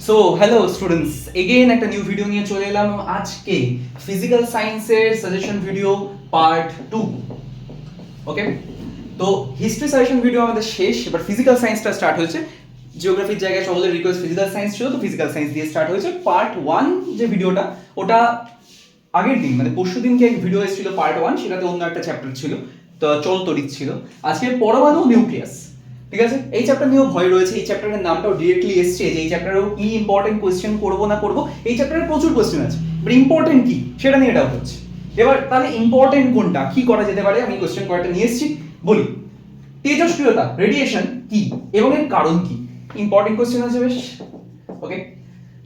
So hello students, again একটা new video নিয়ে চলে এলাম আজকে ফিজিক্যাল সায়েন্সের সাজেশন ভিডিও পার্ট 2। ওকে, তো হিস্ট্রি সাজেশন ভিডিও আমাদের শেষ, এবার ফিজিক্যাল সায়েন্সটা স্টার্ট হয়েছে। জিওগ্রাফির জায়গায় সকলের রিকোয়েস্ট ফিজিক্যাল সায়েন্স ছিল, তো ফিজিক্যাল সায়েন্স দিয়ে স্টার্ট হয়েছে। পার্ট 1 যে ভিডিওটা, ওটা আগের দিন মানে পরশু দিনকে এক ভিডিও এসেছিল পার্ট 1, সেটাতে অন্য একটা চ্যাপ্টার ছিল, তো চলতরিৎ ছিল। আজকে পরমাণু নিউক্লিয়াস, ঠিক আছে, এই চ্যাপ্টার নিয়েও ভয় রয়েছে। এই চ্যাপ্টারের নামটাও ডিরেক্টলি এসছে যে এই চ্যাপ্টারেও কি ইম্পর্টেন্ট কোয়েশ্চেন করবো না করবো। এই চ্যাপ্টারে প্রচুর কোয়েশ্চেন আছে, বাট ইম্পর্টেন্ট কি সেটা নিয়ে ডাউট হচ্ছে। এবার তাহলে ইম্পর্টেন্ট কোনটা, কি করা যেতে পারে, আমি কোয়েশ্চেন কয়েকটা নিয়ে এসেছি, বলি। তেজস্ক্রিয়তা, রেডিয়েশন কি এবং এর কারণ কি, ইম্পর্টেন্ট কোয়েশ্চেন আছে বেশ। ওকে,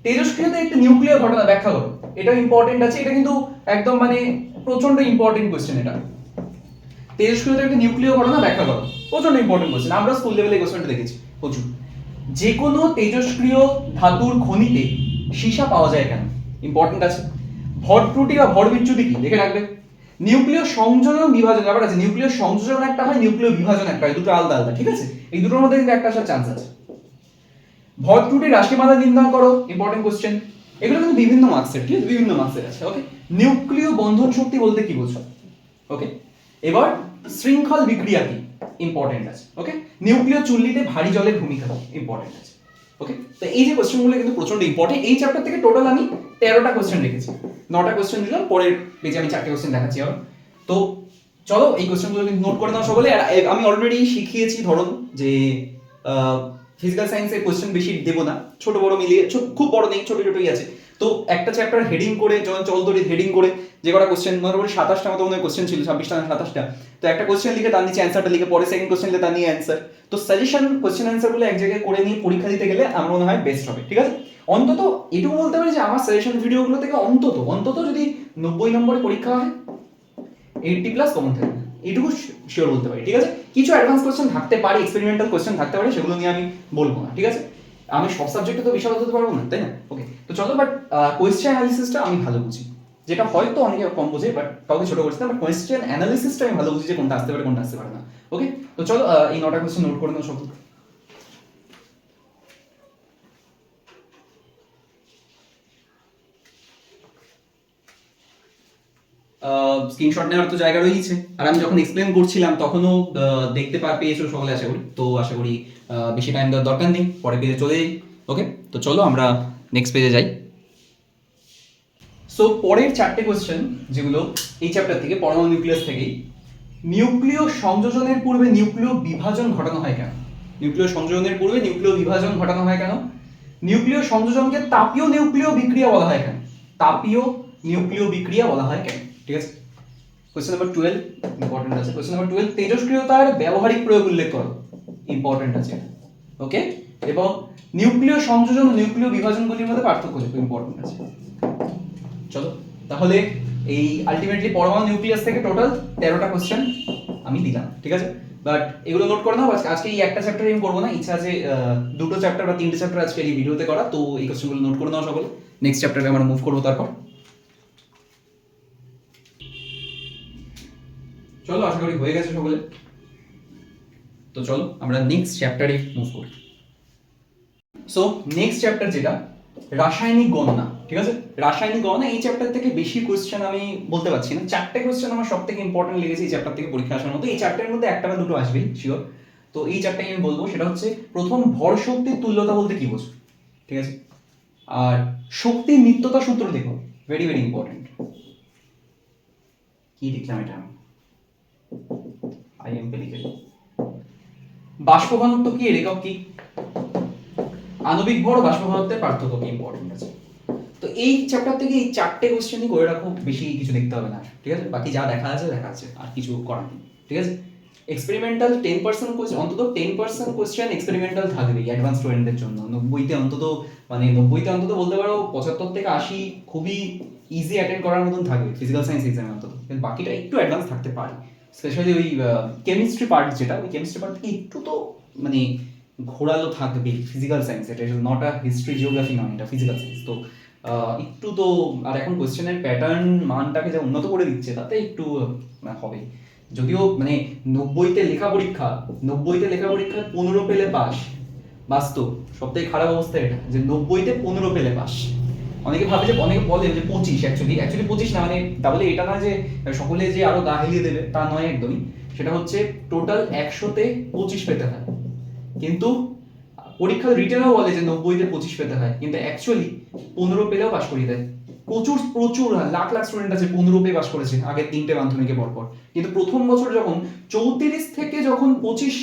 তেজস্ক্রিয়তা একটা নিউক্লিয়ার ঘটনা ব্যাখ্যা করো, এটা ইম্পর্টেন্ট আছে, এটা কিন্তু একদম মানে প্রচন্ড ইম্পর্টেন্ট কোয়েশ্চেন। এটা তেজস্ক্রিয়তা একটা নিউক্লিয়ার ঘটনা ব্যাখ্যা করো, প্রচন্ড ইম্পর্টেন্ট কোয়েশ্চেন, আমরা স্কুল লেভেলে এই কোয়েশ্চেনটা দেখেছি প্রচুর। যে কোনো তেজস্ক্রিয় ধাতুর খনিতে সীসা পাওয়া যায় কেন, ইম্পর্টেন্ট আছে। ভর ত্রুটি বা ভর বিচ্যুতি কি দেখে রাখবে। নিউক্লিয় সংযোজন বিভাজন ব্যাপার আছে, নিউক্লিয় সংযোজন একটা হয়, নিউক্লিয় বিভাজন একটা হয়, দুটো আলাদা আলাদা, ঠিক আছে। এই দুটোর মধ্যে কিন্তু একটা আসার চান্স আছে। ভর ত্রুটি রাশিমালা নির্ণয় করো, ইম্পর্টেন্ট কোশ্চেন। এগুলো কিন্তু বিভিন্ন মার্কসের, ঠিক আছে, বিভিন্ন মার্কসের আছে। ওকে, নিউক্লিয় বন্ধন শক্তি বলতে কি বোঝো। ওকে, এবার শৃঙ্খল বিক্রিয়া কি, ইম্পর্টেন্ট আছে। ওকে, নিউক্লিয় চুল্লিতে ভারী জলের ভূমিকা ইম্পর্টেন্ট আছে। ওকে, তো এই যে কোশ্চেনগুলো কিন্তু প্রচন্ড ইম্পর্টেন্ট। এই চ্যাপ্টার থেকে টোটাল আমি 13টা কোশ্চেন রেখেছি, 9টা কোশ্চেন দিলাম, পরের পেজে আমি 4টে কোশ্চেন দেখাচ্ছি। আর তো চলো এই কোশ্চেনগুলো কিন্তু নোট করে নাও সকলে। আর আমি অলরেডি শিখিয়েছি ধরুন যে ফিজিক্যাল সায়েন্সের কোশ্চেন বেশি দেবো না, ছোট বড় মিলিয়ে, খুব বড় নেই, ছোট ছোটই আছে। তো একটা চ্যাপ্টার হেডিং করে, যেমন চলতরিৎ হেডিং করে যে কটা কোশ্চেন, মোটামুটি 27টা মতো মনে কোশ্চেন ছিল, 26টা না 27টা। তো একটা কোশ্চেন লিখে তার নিচে অ্যান্সারটা লিখে, পরে সেকেন্ড কোশ্চেন লিখে তার নিয়ে অ্যান্সার। তো সাজেশন কোশ্চেন অ্যান্সারগুলো এক জায়গায় করে নিয়ে পরীক্ষা দিতে গেলে আমার মনে হয় বেস্ট হবে, ঠিক আছে। অন্তত এটুকু বলতে পারি যে আমার সাজেশন ভিডিওগুলো থেকে অন্তত অন্তত যদি 90 নম্বরে পরীক্ষা হয়, 80+ কমন থাকবে, এইটুকু শিওর বলতে পারি, ঠিক আছে। কিছু অ্যাডভান্স কোশ্চেন থাকতে পারে, এক্সপেরিমেন্টাল কোশ্চেন থাকতে পারে, সেগুলো নিয়ে আমি বলবো না, ঠিক আছে। আমি সব সাবজেক্টে তো বিশাল হতে পারবো না, তাই না। ওকে, তো চলো, বাট কোয়েশ্চেন অ্যানালিসিসটা আমি ভালো বুঝি, যেটা হয়তো অনেকে কম বোঝে, বাট কাউকে ছোট করছে না, বাট কোয়েশ্চেন অ্যানালিসিসটা আমি ভালো বুঝি যে কোনটা আসতে পারে কোনটা আসতে পারে না। ওকে, তো চলো এই 9টা কোয়েশ্চেন নোট করে নাও সব। স্ক্রিনশট নেওয়ার তো জায়গা রয়েছে, আর আমি যখন এক্সপ্লেন করছিলাম তখনও দেখতে পেয়েছো সকলে, আশা করি। তো আশা করি বেশি টাইম দেওয়ার দরকার নেই, পরের পেজে চলে যাই। ওকে, তো চলো আমরা নেক্সট পেজে যাই। সো পরের 4টে কোশ্চেন যেগুলো এই চ্যাপ্টার থেকে, পরমাণু নিউক্লিয়াস থেকেই, নিউক্লিয় সংযোজনের পূর্বে নিউক্লিয় বিভাজন ঘটানো হয় কেন, নিউক্লিয় সংযোজনের পূর্বে নিউক্লিয় বিভাজন ঘটানো হয় কেন, নিউক্লিয় সংযোজনকে তাপীয় নিউক্লিয় বিক্রিয়া বলা হয় কেন, তাপীয় নিউক্লিয় বিক্রিয়া বলা হয় কেন, ঠিক আছে। কোশ্চেন নাম্বার 12 ইম্পর্টেন্ট আছে। কোশ্চেন নাম্বার 12, তেজস্ক্রিয়তার ব্যবহারিক প্রয়োগ উল্লেখ করো, ইম্পর্টেন্ট আছে। ওকে, এবং নিউক্লিয় সংযোজন ও নিউক্লিয় বিভাজনগুলির মধ্যে পার্থক্য খুব ইম্পর্টেন্ট আছে। চলো তাহলে এই আলটিমেটলি পরমাণু নিউক্লিয়াস থেকে টোটাল 13টা কোশ্চেন আমি দিলাম, ঠিক আছে। বাট এগুলো নোট করে নাও, আজকে এই একটা চ্যাপ্টার আমি করবো না, ইচ্ছা আছে 2টো চ্যাপ্টার বা 3টে চ্যাপ্টার আজকে এই ভিডিওতে করা। তো এই কোশ্চেনগুলো নোট করে নাও সকলে, নেক্সট চ্যাপ্টারে আমরা মুভ করবো তারপর। চলো আশা করি হয়ে গেছে সকলে, তো চলো আমরা নেক্সট চ্যাপ্টারে মুভ করি। সো নেক্সট চ্যাপ্টার যেটা রাসায়নিক গণনা, ঠিক আছে। রাসায়নিক গণনা এই চ্যাপ্টার থেকে বেশি কোশ্চেন আমি বলতে পারছি না, 4টে কোশ্চেন আমার সব থেকে ইম্পর্টেন্ট লেগেছে এই চ্যাপ্টার থেকে পরীক্ষা আসার মতো। এই চ্যাপ্টারের মধ্যে একটা বা দুটো আসবেই শিওর। তো এই চ্যাপ্টারে আমি বলবো, সেটা হচ্ছে প্রথম ভর শক্তির তুল্যতা বলতে কি বোঝো, ঠিক আছে। আর শক্তির নিত্যতা সূত্র দেখো, ভেরি ভেরি ইম্পর্টেন্ট। কি লিখলাম এটা, আইএমপি লিখে। বাষ্প ঘনত্ব কি, এর একক কি, আণবিক ভর ও বাষ্প ঘনত্বের পার্থক্য কি, ইম্পর্টেন্ট আছে। তো এই চ্যাপ্টার থেকে এই 4টে কোশ্চেনই করে রাখো, বেশি কিছু দেখতে হবে না, ঠিক আছে। বাকি যা দেখা আছে আর কিছু করার নেই, ঠিক আছে। এক্সপেরিমেন্টাল 10% কোশ্চেন, অন্তত 10% কোশ্চেন এক্সপেরিমেন্টাল থাকবে অ্যাডভান্স স্টুডেন্টদের জন্য। 90তে অন্তত, মানে 90তে অন্তত বলতে পারো 75 থেকে 80 খুবই ইজি অ্যাটেন্ড করার মতন থাকবে ফিজিক্যাল সায়েন্স এক্সামে অন্তত। কিন্তু বাকিটা একটু অ্যাডভান্স থাকতে পারে, স্পেশালি ওই কেমিস্ট্রি পার্ট, যেটা ওই কেমিস্ট্রি পার্ট থেকে একটু তো মানে ঘোরালো থাকবে ফিজিক্যাল সায়েন্স। এটা নট আ হিস্ট্রি জিওগ্রাফি নয়, এটা ফিজিক্যাল সায়েন্স। তো একটু তো, আর এখন কোশ্চেনের প্যাটার্ন মানটাকে যা উন্নত করে দিচ্ছে তাতে একটু হবে। যদিও মানে 90তে লেখা পরীক্ষা 15 পেলে পাস, বাস্তব সবথেকে খারাপ অবস্থা এটা, যে 90-তে 15 পেলে পাস। অনেকে ভাবে যে, অনেকে বলে যে 25, অ্যাকচুয়ালি 25 না, মানে তাহলে এটা না যে সকলে যে আরো গা হেলিয়ে দেবে তা নয় একদমই। সেটা হচ্ছে টোটাল 100-তে 25 পেতে হয়, কিন্তু পরীক্ষা রিটেনও বলে যে 90-তে 25 পেতে হয়, কিন্তু অ্যাকচুয়ালি 15 পেলেও পাস করিয়ে দেয়। প্রচুর লাখ লাখ স্টুডেন্ট আছে 15 পেয়ে পাস করেছে আগের 3টে মাধ্যমিকে পরপর। কিন্তু প্রথম বছর যখন 34 থেকে যখন 25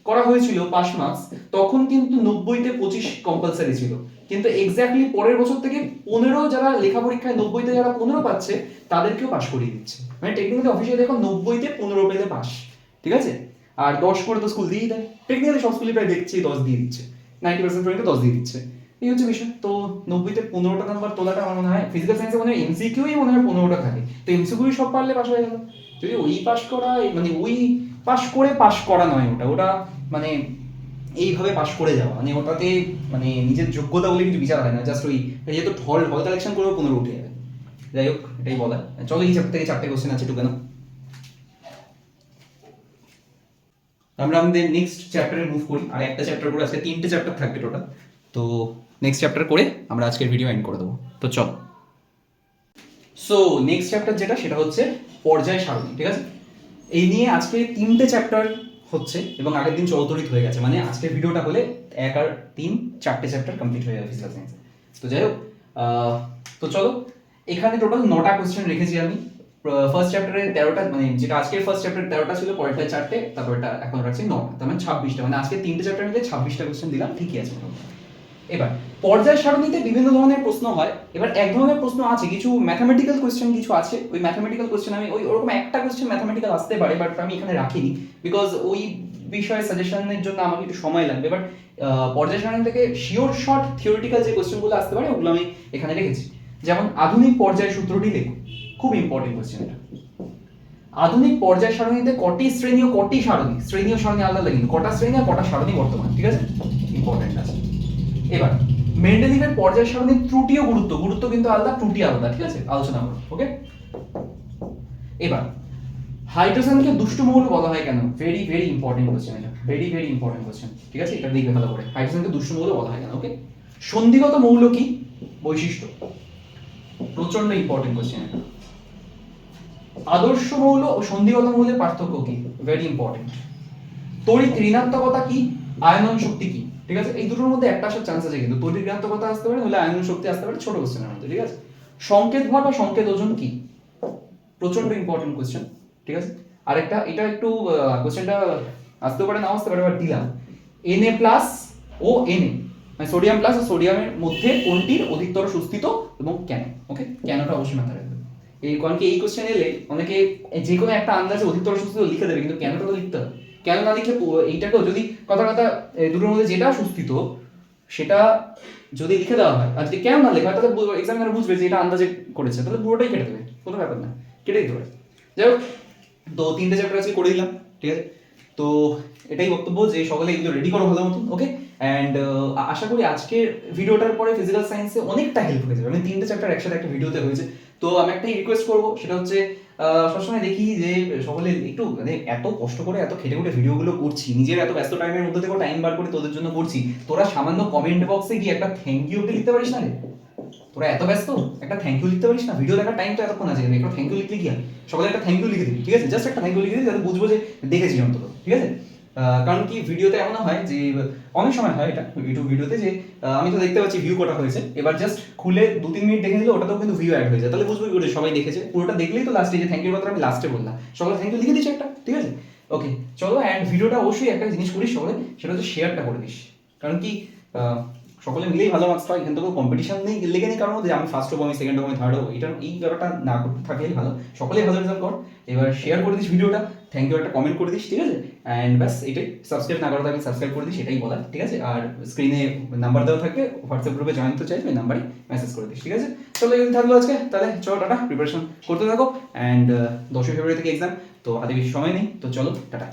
করা হয়েছিল পাস মার্কস, তখন কিন্তু 90-তে 25 কম্পালসারি ছিল, কিন্তু এক্স্যাক্টলি পরের বছর থেকে 15 যারা লেখা পরীক্ষায় 90-তে যারা 15 পাচ্ছে তাদেরকেও পাস করিয়ে দিচ্ছে। মানে টেকনিক্যালি অফিসিয়ালি দেখো 90-তে 15 পেলে পাস, ঠিক আছে। আর 10 করে তো স্কুল দিয়েই দেয়, টেকনিক্যালি সব স্কুলে প্রায় দেখছি 10 দিয়ে দিচ্ছে, 90% পর্যন্ত 10 দিয়ে দিচ্ছে। এই হচ্ছে বিষয়। তো 90-তে 15টা নাম্বার তোলাটা আমার মনে হয় ফিজিক্যাল সায়েন্সে মনে হয় এমসিকিউই মনে হয় 15টা থাকে, তো এমসিকিউ সব পারলে পাস হয়ে গেল। যদি ওই পাস করা, মানে ওই পাস করে পাস করা নয়, ওটা মানে এইভাবে পাস করে যাওয়া, মানে ওটাতে মানে নিজের যোগ্যতা বলে কিছু বিচার হয় না, জাস্ট ওই যেহেতু হল কালেকশন করে 15 উঠে যাবে। যাই হোক, এটাই বলা। চলো এই চ্যাপ্টার থেকে 4টে কোশ্চেন আছে, টুকে নাও। আমরা আমাদের নেক্সট চ্যাপ্টারে মুভ করি, আর একটা চ্যাপ্টার করে আজকে 3টে চ্যাপ্টার থাকবে টোটাল, তো নেক্সট চ্যাপ্টার করে আমরা আজকের ভিডিও এন্ড করে দেবো। তো চলো, সো নেক্সট চ্যাপ্টার যেটা, সেটা হচ্ছে পর্যায় সারণী, ঠিক আছে। এই নিয়ে আজকে 3টে চ্যাপ্টার হচ্ছে, এবং আগের দিন চৌতরিত হয়ে গেছে, মানে আজকের ভিডিওটা হলে 1 আর 3 4টে চ্যাপ্টার কমপ্লিট হয়ে যাবে ফিজিক্যাল সায়েন্সে। তো যাই হোক, তো চলো, এখানে টোটাল 9টা কোশ্চেন রেখেছি আমি। ফার্স্ট চ্যাপ্টারে 13টা, মানে যেটা আজকের ফার্স্ট চ্যাপ্টারে 13টা ছিল, পরেরটা 4টে, তারপর এটা এখন রাখছি 9টা, তার মানে 26টা, মানে আজকে 3টে চ্যাপ্টার মিলে 26টা কোশ্চেন দিলাম, ঠিকই আছে। এবার পর্যায় সারণীতে বিভিন্ন ধরনের প্রশ্ন হয়। এবার এক ধরনের প্রশ্ন আছে, কিছু ম্যাথমেটিক্যাল কোশ্চেন কিছু আছে, ওই ম্যাথমেটিক্যাল কোশ্চেন আমি ওরকম একটা কোশ্চেন ম্যাথমেটিক্যাল আসতে পারে, বাট আমি এখানে রাখিনি, বিকজ ওই বিষয়ে সাজেশনের জন্য আমাকে একটু সময় লাগবে। বাট পর্যায় সারণী থেকে শিওর শর্ট থিওরিটিক্যাল যে কোশ্চেনগুলো আসতে পারে ওগুলো আমি এখানে রেখেছি। যেমন আধুনিক পর্যায় সূত্রটি লেখো, খুব ইম্পর্টেন্ট কোশ্চেন এটা। আধুনিক পর্যায় সারণীতে কটি শ্রেণী ও কটি সারণী, শ্রেণী ও সারণী আলাদা, কিন্তু কটা শ্রেণী আর কটা সারণী বর্তমান, ঠিক আছে, ইম্পর্টেন্ট আছে। এবার মেন্ডেলিভের পর্যায় সারণীর ত্রুটি ও গুরুত্ব কিন্তু আলাদা, ত্রুটি আলাদা, ঠিক আছে, আলোচনা করব, ওকে। এবার হাইড্রোজেনকে দুষ্ট মৌল বলা হয় কেন, ভেরি ভেরি ইম্পর্টেন্ট কোশ্চেন এটা, ভেরি ভেরি ইম্পর্টেন্ট কোশ্চেন, ঠিক আছে, এটা দেখবে ভালো করে, হাইড্রোজেনকে দুষ্ট মৌল বলা হয় কেন, ওকে। সন্ধিগত মৌল কি, বৈশিষ্ট্য, প্রচন্ড ইম্পর্টেন্ট কোশ্চেন এটা। আদর্শ মৌল ও সন্ধিগত মৌলের পার্থক্য কি, ভেরি ইম্পর্টেন্ট। তড়িৎ ঋণাত্মকতা কি, আয়নন শক্তি কি, ঠিক আছে, এই দুটোর মধ্যে একটা আসার চান্স আছে, কিন্তু তড়িৎ ঋণাত্মকতা আসতে পারে, হলে আয়নন শক্তি আসতে পারে, ছোট কোশ্চেনের মধ্যে, ঠিক আছে। সংকেত ভর বা সংকেত ওজন কি, প্রচন্ড ইম্পর্টেন্ট কোশ্চেন, ঠিক আছে। আরেকটা, এটা একটু কোশ্চেনটা আসতে পারে নাও আসতে পারে, বাট দিলাম, Na প্লাস ও Na, মানে সোডিয়াম প্লাস ও সোডিয়ামের মধ্যে কোনটির অধিকতর সুস্থিত এবং কেন, ওকে, কেনটা অবশ্যই মাথায় রাখবে। এই কারণ কি এই কোশ্চেন এলে অনেকে যে কোনো একটা আন্দাজে অধিকতর সুস্থিত লিখে দেবে, কিন্তু কেনটা তো লিখতে হবে। কেন না লিখে এইটাকেও যদি কথা দুটোর মধ্যে যেটা সুস্থিত সেটা যদি লিখে দেওয়া হয়, আর যদি কেন না লেখা হয়, তাহলে এক্সামিনার বুঝবে যে এটা আন্দাজে করেছে, তাহলে পুরোটাই কেটে দেবে, কোনো ব্যাপার না, কেটে দিতে পারে। যাই হোক, তো 3টে চ্যাপ্টার আজকে করে দিলাম, ঠিক আছে। তো এটাই বক্তব্য যে সকলে এগুলো রেডি করো ভালো মতন, ওকে। অ্যান্ড আশা করি আজকের ভিডিওটার পরে ফিজিক্যাল সায়েন্সে অনেকটা হেল্প হয়ে যাবে, মানে 3টে চ্যাপ্টার একসাথে একটা ভিডিওতে হয়েছে। তো আমি একটাই রিকোয়েস্ট করবো, সেটা হচ্ছে সবসময় দেখি যে সকলে একটু, মানে এত কষ্ট করে এত খেটে খুঁটে ভিডিওগুলো করছি, নিজের এত ব্যস্ত টাইমের মধ্যে থেকে টাইম বার করে তোদের জন্য করছি, তোরা সামান্য কমেন্ট বক্সে গিয়ে একটা থ্যাংক ইউ লিখতে পারিস না রে? তোরা এত ব্যস্ত, একটা থ্যাংক ইউ লিখতে পারিস না? ভিডিও দেখার টাইম তো এতক্ষণ আছে, একটা থ্যাংক ইউ লিখলে কি হয়, সকলে একটা থ্যাংক ইউ লিখে দিবি, ঠিক আছে, জাস্ট একটা থ্যাংক ইউ লিখে দিবি, যাতে বুঝবো যে দেখেছি অন্তত, ঠিক আছে। কারণ কি ভিডিওতে এমন হয় যে অনেক সময় হয় এটা ইউটিউব ভিডিওতে যে আমি তো দেখতে পাচ্ছি ভিউ কটা হয়েছে, এবার জাস্ট খুলে 2-3 মিনিট দেখে নিলে ওটাতেও কিন্তু ভিউ অ্যাড হয়ে যায়, তাহলে বুঝবো কি করে সবাই দেখেছে, পুরোটা দেখলেই তো লাস্টে যে থ্যাংক ইউ কথা আমি লাস্টে বললাম, সকলে থ্যাংক ইউ লিখে দিচ্ছে একটা, ঠিক আছে, ওকে। চলো, অ্যান্ড ভিডিওটা অবশ্যই একটা জিনিস করিস সকলে, সেটা হচ্ছে শেয়ারটা করে দিস, কারণ কি সকলে মিলেই ভালো মার্কস পায়, এখান থেকে কম্পিটিশন নেই, লেগে নেই কারণ মধ্যে আমি ফার্স্ট হবো, আমি সেকেন্ড হবো, আমি থার্ড হবো, এটা এই ব্যাপারটা না করতে থাকলেই ভালো, সকলেই ভালো রেজাল্ট কর। এবার শেয়ার করে দিস ভিডিওটা, থ্যাংক ইউ একটা কমেন্ট করে দিস, ঠিক আছে, অ্যান্ড ব্যাস এটাই, সাবস্ক্রাইব না করা থাকলে সাবস্ক্রাইব করে দিস, এটাই বলা, ঠিক আছে। আর স্ক্রিনে নাম্বার দেওয়া থাকবে, হোয়াটসঅ্যাপ গ্রুপে জয়েন করতে চাইবে, ওই নাম্বারে মেসেজ করে দিস, ঠিক আছে। চলো এই থাকলো আজকে, তাহলে চলো টাটা, প্রিপারেশন করতে থাকো, অ্যান্ড 10ই ফেব্রুয়ারি থেকে এক্সাম, তো হাতে বেশি সময় নেই, তো চলো টাটা।